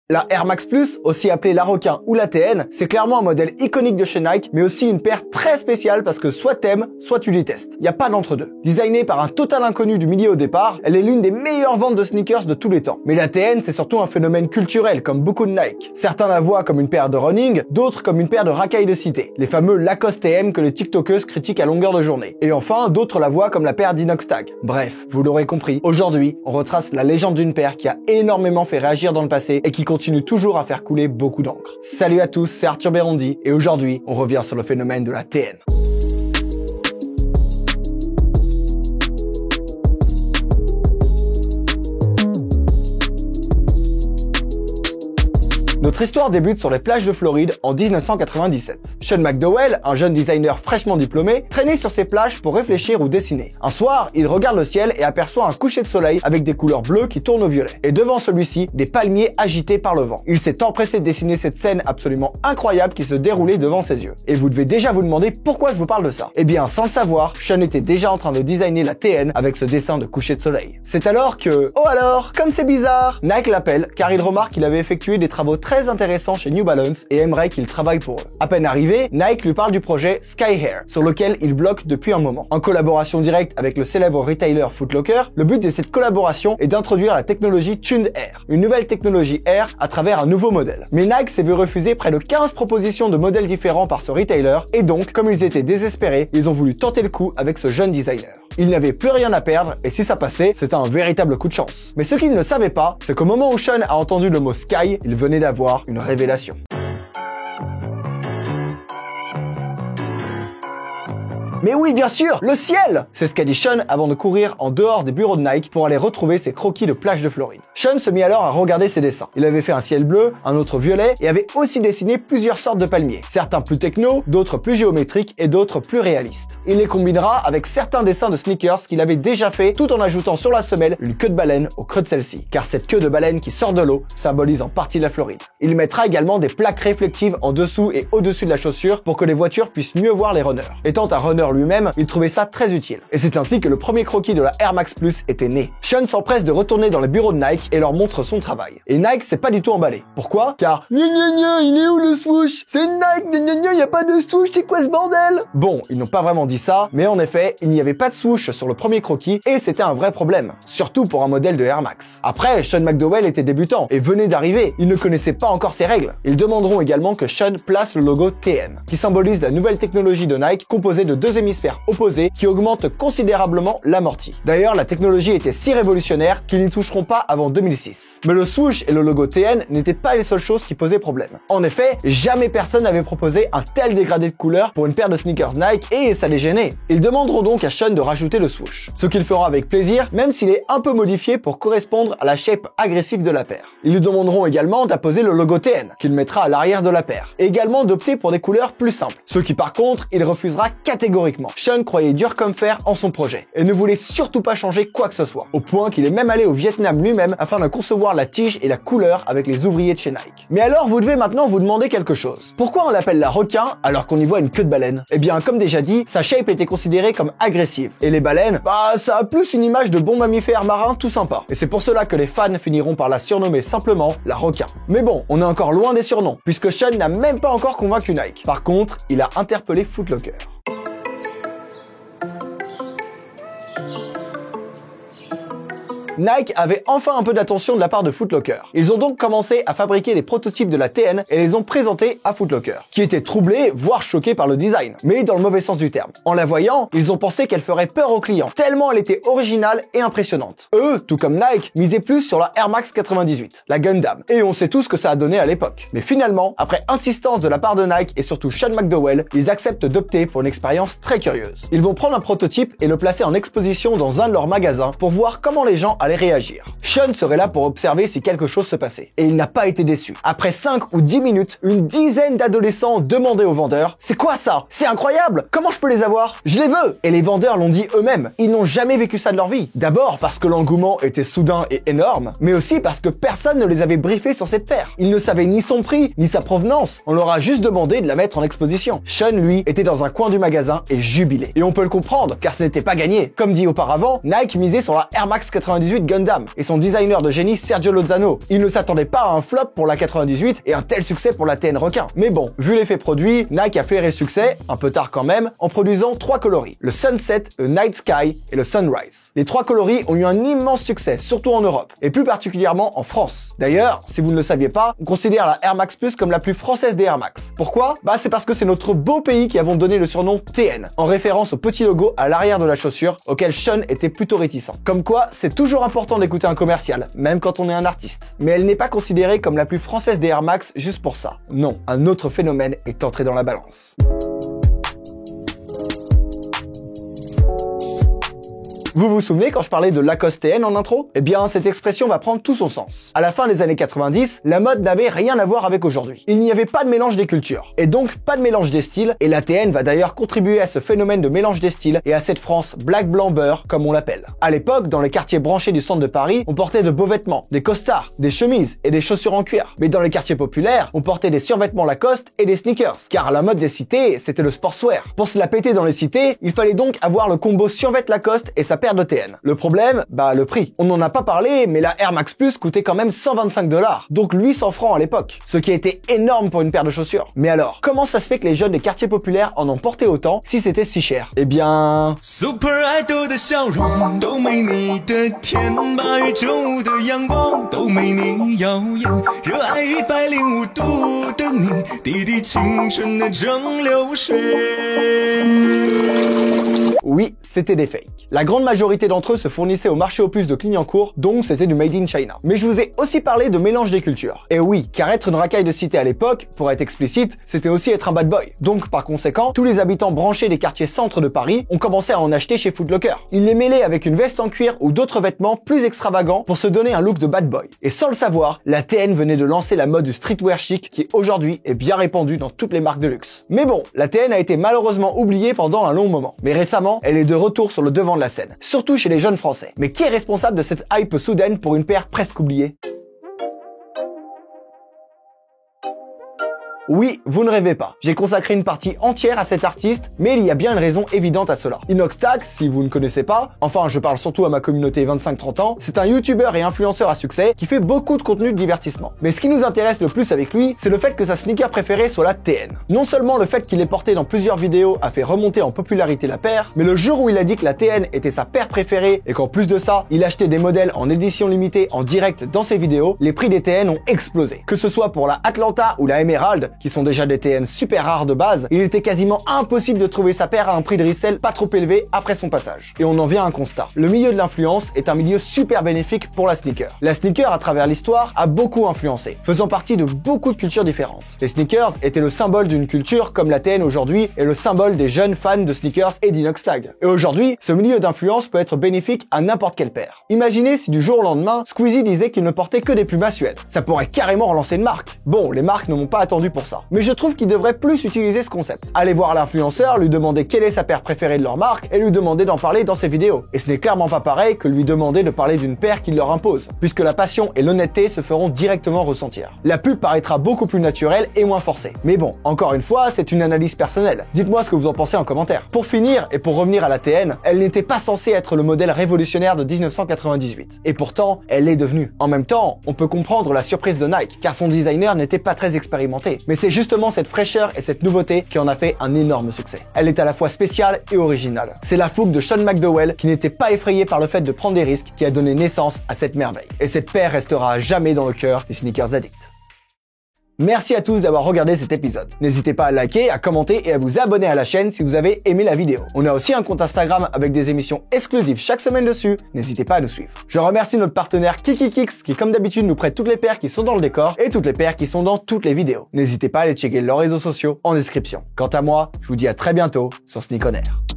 La Air Max Plus, aussi appelée la Requin ou la TN, c'est clairement un modèle iconique de chez Nike, mais aussi une paire très spéciale parce que soit t'aimes, soit tu détestes. Y a pas d'entre-deux. Designée par un total inconnu du milieu au départ, elle est l'une des meilleures ventes de sneakers de tous les temps. Mais la TN, c'est surtout un phénomène culturel, comme beaucoup de Nike. Certains la voient comme une paire de running, d'autres comme une paire de racailles de cité. Les fameux Lacoste TM que les TikTokeuses critiquent à longueur de journée. Et enfin, d'autres la voient comme la paire d'Inox Tag. Bref, vous l'aurez compris, aujourd'hui, on retrace la légende d'une paire qui a énormément fait réagir dans le passé et qui continue toujours à faire couler beaucoup d'encre. Salut à tous, c'est Arthur Bérondi et aujourd'hui, on revient sur le phénomène de la TN. Notre histoire débute sur les plages de Floride en 1997. Sean McDowell, un jeune designer fraîchement diplômé, traînait sur ces plages pour réfléchir ou dessiner. Un soir, il regarde le ciel et aperçoit un coucher de soleil avec des couleurs bleues qui tournent au violet. Et devant celui-ci, des palmiers agités par le vent. Il s'est empressé de dessiner cette scène absolument incroyable qui se déroulait devant ses yeux. Et vous devez déjà vous demander pourquoi je vous parle de ça. Eh bien, sans le savoir, Sean était déjà en train de designer la TN avec ce dessin de coucher de soleil. C'est alors que, oh alors, comme c'est bizarre, Nike l'appelle car il remarque qu'il avait effectué des travaux très intéressant chez New Balance et aimerait qu'il travaille pour eux. À peine arrivé, Nike lui parle du projet Sky Air, sur lequel il bloque depuis un moment. En collaboration directe avec le célèbre retailer Foot Locker, le but de cette collaboration est d'introduire la technologie Tuned Air, une nouvelle technologie Air à travers un nouveau modèle. Mais Nike s'est vu refuser près de 15 propositions de modèles différents par ce retailer et donc, comme ils étaient désespérés, ils ont voulu tenter le coup avec ce jeune designer. Ils n'avaient plus rien à perdre et si ça passait, c'était un véritable coup de chance. Mais ce qu'ils ne savaient pas, c'est qu'au moment où Sean a entendu le mot Sky, il venait d'avoir une révélation. Mais oui, bien sûr, le ciel! C'est ce qu'a dit Sean avant de courir en dehors des bureaux de Nike pour aller retrouver ses croquis de plage de Floride. Sean se mit alors à regarder ses dessins. Il avait fait un ciel bleu, un autre violet et avait aussi dessiné plusieurs sortes de palmiers. Certains plus techno, d'autres plus géométriques et d'autres plus réalistes. Il les combinera avec certains dessins de sneakers qu'il avait déjà fait tout en ajoutant sur la semelle une queue de baleine au creux de celle-ci. Car cette queue de baleine qui sort de l'eau symbolise en partie la Floride. Il mettra également des plaques réflectives en dessous et au-dessus de la chaussure pour que les voitures puissent mieux voir les runners. Étant un runner lui-même, il trouvait ça très utile. Et c'est ainsi que le premier croquis de la Air Max Plus était né. Sean s'empresse de retourner dans les bureaux de Nike et leur montre son travail. Et Nike s'est pas du tout emballé. Pourquoi? Car il est où le swoosh? C'est Nike, y a pas de swoosh, c'est quoi ce bordel? Bon, ils n'ont pas vraiment dit ça, mais en effet, il n'y avait pas de swoosh sur le premier croquis et c'était un vrai problème. Surtout pour un modèle de Air Max. Après, Sean McDowell était débutant et venait d'arriver. Il ne connaissait pas encore ses règles. Ils demanderont également que Sean place le logo TN, qui symbolise la nouvelle technologie de Nike composée de deux hémisphères opposés qui augmentent considérablement l'amorti. D'ailleurs, la technologie était si révolutionnaire qu'ils n'y toucheront pas avant 2006. Mais le swoosh et le logo TN n'étaient pas les seules choses qui posaient problème. En effet, jamais personne n'avait proposé un tel dégradé de couleur pour une paire de sneakers Nike et ça les gênait. Ils demanderont donc à Sean de rajouter le swoosh, ce qu'il fera avec plaisir même s'il est un peu modifié pour correspondre à la shape agressive de la paire. Ils lui demanderont également d'apposer le logo TN, qu'il mettra à l'arrière de la paire, et également d'opter pour des couleurs plus simples, ce qui par contre, il refusera catégoriquement. Sean croyait dur comme fer en son projet et ne voulait surtout pas changer quoi que ce soit, au point qu'il est même allé au Vietnam lui-même afin de concevoir la tige et la couleur avec les ouvriers de chez Nike. Mais alors vous devez maintenant vous demander quelque chose. Pourquoi on l'appelle la requin alors qu'on y voit une queue de baleine? Eh bien comme déjà dit, sa shape était considérée comme agressive et les baleines, ça a plus une image de bon mammifère marin tout sympa. Et c'est pour cela que les fans finiront par la surnommer simplement la requin. Mais bon, on est encore loin des surnoms puisque Sean n'a même pas encore convaincu Nike. Par contre, il a interpellé Foot Locker. Nike avait enfin un peu d'attention de la part de Foot Locker. Ils ont donc commencé à fabriquer des prototypes de la TN et les ont présentés à Foot Locker, qui était troublé, voire choqué par le design, mais dans le mauvais sens du terme. En la voyant, ils ont pensé qu'elle ferait peur aux clients, tellement elle était originale et impressionnante. Eux, tout comme Nike, misaient plus sur la Air Max 98, la Gundam, et on sait tous ce que ça a donné à l'époque. Mais finalement, après insistance de la part de Nike et surtout Sean McDowell, ils acceptent d'opter pour une expérience très curieuse. Ils vont prendre un prototype et le placer en exposition dans un de leurs magasins pour voir comment les gens allait réagir. Sean serait là pour observer si quelque chose se passait. Et il n'a pas été déçu. Après 5 ou 10 minutes, une dizaine d'adolescents demandaient aux vendeurs « C'est quoi ça? C'est incroyable! Comment je peux les avoir? Je les veux !» Et les vendeurs l'ont dit eux-mêmes. Ils n'ont jamais vécu ça de leur vie. D'abord parce que l'engouement était soudain et énorme, mais aussi parce que personne ne les avait briefés sur cette paire. Ils ne savaient ni son prix, ni sa provenance. On leur a juste demandé de la mettre en exposition. Sean, lui, était dans un coin du magasin et jubilé. Et on peut le comprendre, car ce n'était pas gagné. Comme dit auparavant, Nike misait sur la Air Max 98 98 Gundam et son designer de génie Sergio Lozano. Il ne s'attendait pas à un flop pour la 98 et un tel succès pour la TN Requin. Mais bon, vu l'effet produit, Nike a flairé le succès, un peu tard quand même, en produisant 3 coloris, le Sunset, le Night Sky et le Sunrise. Les 3 coloris ont eu un immense succès, surtout en Europe, et plus particulièrement en France. D'ailleurs, si vous ne le saviez pas, on considère la Air Max Plus comme la plus française des Air Max. Pourquoi? Bah c'est parce que c'est notre beau pays qui avons donné le surnom TN, en référence au petit logo à l'arrière de la chaussure, auquel Sean était plutôt réticent. Comme quoi, c'est toujours important d'écouter un commercial, même quand on est un artiste. Mais elle n'est pas considérée comme la plus française des Air Max juste pour ça. Non, un autre phénomène est entré dans la balance. Vous vous souvenez quand je parlais de Lacoste TN en intro? Eh bien, cette expression va prendre tout son sens. À la fin des années 90, la mode n'avait rien à voir avec aujourd'hui. Il n'y avait pas de mélange des cultures, et donc pas de mélange des styles, et la TN va d'ailleurs contribuer à ce phénomène de mélange des styles et à cette France black, blanc, beurre, comme on l'appelle. À l'époque, dans les quartiers branchés du centre de Paris, on portait de beaux vêtements, des costards, des chemises et des chaussures en cuir. Mais dans les quartiers populaires, on portait des survêtements Lacoste et des sneakers, car la mode des cités, c'était le sportswear. Pour se la péter dans les cités, il fallait donc avoir le combo survêt Lacoste et sa paire de TN. Le problème, bah le prix. On n'en a pas parlé, mais la Air Max Plus coûtait quand même 125 $, donc 800 francs à l'époque, ce qui a été énorme pour une paire de chaussures. Mais alors, comment ça se fait que les jeunes des quartiers populaires en ont porté autant si c'était si cher? Eh bien... Super Idol 的笑容都没你的甜，8月正午的阳光都没你耀眼，热爱105度的你，滴滴青春的蒸馏水。 Oui, c'était des fakes. La grande majorité d'entre eux se fournissaient au marché aux puces de Clignancourt, donc c'était du made in China. Mais je vous ai aussi parlé de mélange des cultures. Et oui, car être une racaille de cité à l'époque, pour être explicite, c'était aussi être un bad boy. Donc par conséquent, tous les habitants branchés des quartiers centres de Paris ont commencé à en acheter chez Foot Locker. Ils les mêlaient avec une veste en cuir ou d'autres vêtements plus extravagants pour se donner un look de bad boy. Et sans le savoir, la TN venait de lancer la mode du streetwear chic qui aujourd'hui est bien répandue dans toutes les marques de luxe. Mais bon, la TN a été malheureusement oubliée pendant un long moment. Mais récemment, elle est de retour sur le devant de la scène, surtout chez les jeunes français. Mais qui est responsable de cette hype soudaine pour une paire presque oubliée? Oui, vous ne rêvez pas. J'ai consacré une partie entière à cet artiste, mais il y a bien une raison évidente à cela. Inoxtag, si vous ne connaissez pas, enfin je parle surtout à ma communauté 25-30 ans, c'est un youtubeur et influenceur à succès qui fait beaucoup de contenu de divertissement. Mais ce qui nous intéresse le plus avec lui, c'est le fait que sa sneaker préférée soit la TN. Non seulement le fait qu'il l'ait porté dans plusieurs vidéos a fait remonter en popularité la paire, mais le jour où il a dit que la TN était sa paire préférée et qu'en plus de ça, il achetait des modèles en édition limitée en direct dans ses vidéos, les prix des TN ont explosé. Que ce soit pour la Atlanta ou la Emerald, qui sont déjà des TN super rares de base, il était quasiment impossible de trouver sa paire à un prix de resell pas trop élevé après son passage. Et on en vient à un constat. Le milieu de l'influence est un milieu super bénéfique pour la sneaker. La sneaker, à travers l'histoire, a beaucoup influencé, faisant partie de beaucoup de cultures différentes. Les sneakers étaient le symbole d'une culture comme la TN aujourd'hui est le symbole des jeunes fans de sneakers et d'Inoxtag. Et aujourd'hui, ce milieu d'influence peut être bénéfique à n'importe quelle paire. Imaginez si du jour au lendemain, Squeezie disait qu'il ne portait que des pumas suèdes. Ça pourrait carrément relancer une marque. Bon, les marques ne m'ont pas attendu pour ça. Mais je trouve qu'il devrait plus utiliser ce concept. Aller voir l'influenceur, lui demander quelle est sa paire préférée de leur marque et lui demander d'en parler dans ses vidéos. Et ce n'est clairement pas pareil que lui demander de parler d'une paire qu'il leur impose, puisque la passion et l'honnêteté se feront directement ressentir. La pub paraîtra beaucoup plus naturelle et moins forcée. Mais bon, encore une fois, c'est une analyse personnelle. Dites-moi ce que vous en pensez en commentaire. Pour finir, et pour revenir à la TN, elle n'était pas censée être le modèle révolutionnaire de 1998. Et pourtant, elle l'est devenue. En même temps, on peut comprendre la surprise de Nike, car son designer n'était pas très expérimenté. Mais c'est justement cette fraîcheur et cette nouveauté qui en a fait un énorme succès. Elle est à la fois spéciale et originale. C'est la fougue de Sean McDowell qui n'était pas effrayé par le fait de prendre des risques qui a donné naissance à cette merveille. Et cette paire restera à jamais dans le cœur des sneakers addicts. Merci à tous d'avoir regardé cet épisode. N'hésitez pas à liker, à commenter et à vous abonner à la chaîne si vous avez aimé la vidéo. On a aussi un compte Instagram avec des émissions exclusives chaque semaine dessus. N'hésitez pas à nous suivre. Je remercie notre partenaire KikiKicks qui comme d'habitude nous prête toutes les paires qui sont dans le décor et toutes les paires qui sont dans toutes les vidéos. N'hésitez pas à aller checker leurs réseaux sociaux en description. Quant à moi, je vous dis à très bientôt sur Sneak On Air.